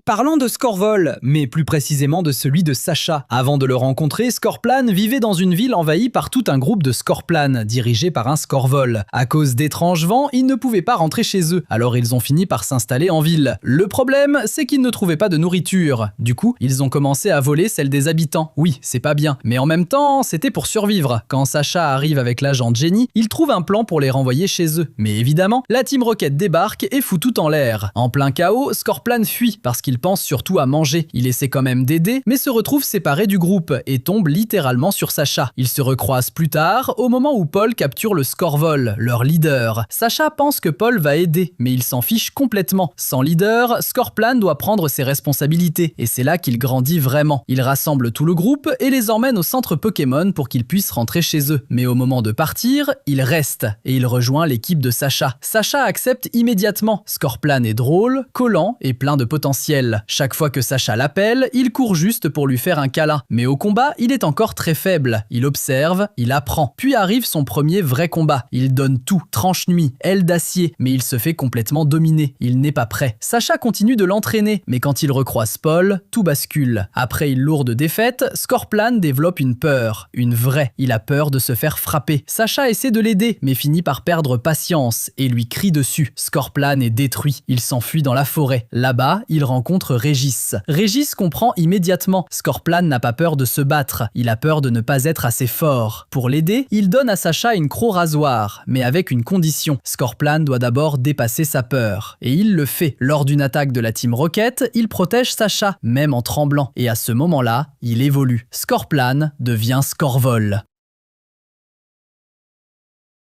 Parlons de Scorvol, mais plus précisément de celui de Sacha. Avant de le rencontrer, Scorplan vivait dans une ville envahie par tout un groupe de Scorplan, dirigé par un Scorvol. À cause d'étranges vents, ils ne pouvaient pas rentrer chez eux, alors ils ont fini par s'installer en ville. Le problème, c'est qu'ils ne trouvaient pas de nourriture. Du coup, ils ont commencé à voler celle des habitants. Oui, c'est pas bien, mais en même temps, c'était pour survivre. Quand Sacha arrive avec l'agent Jenny, il trouve un plan pour les renvoyer chez eux. Mais évidemment, la Team Rocket débarque et fout tout en l'air. En plein chaos, Scorplan fuit parce qu'il pense surtout à manger. Il essaie quand même d'aider, mais se retrouve séparé du groupe et tombe littéralement sur Sacha. Ils se recroisent plus tard, au moment où Paul capture le Scorvol, leur leader. Sacha pense que Paul va aider, mais il s'en fiche complètement. Sans leader, Scorplan doit prendre ses responsabilités, et c'est là qu'il grandit vraiment. Il rassemble tout le groupe et les emmène au centre Pokémon pour qu'ils puissent rentrer chez eux. Mais au moment de partir, il reste, et il rejoint l'équipe de Sacha. Sacha accepte immédiatement. Scorplan est drôle, collant et plein de potentiel. Chaque fois que Sacha l'appelle, il court juste pour lui faire un câlin. Mais au combat, il est encore très faible. Il observe, il apprend. Puis arrive son premier vrai combat. Il donne tout, tranche-nuit, aile d'acier, mais il se fait complètement dominer. Il n'est pas prêt. Sacha continue de l'entraîner, mais quand il recroise Paul, tout bascule. Après une lourde défaite, Scorplan développe une peur. Une vraie. Il a peur de se faire frapper. Sacha essaie de l'aider, mais finit par perdre patience et lui crie dessus. Scorplan est détruit. Il s'enfuit dans la forêt. Là-bas, il rencontre Régis. Régis comprend immédiatement. Scorplan n'a pas peur de se battre. Il a peur de ne pas être assez fort. Pour l'aider, il donne à Sacha une croc rasoir, mais avec une condition. Scorplan doit d'abord dépasser sa peur. Et il le fait. Lors d'une attaque de la Team Rocket, il protège Sacha, même en tremblant. Et à ce moment-là, il évolue. Scorplan devient Scorvol.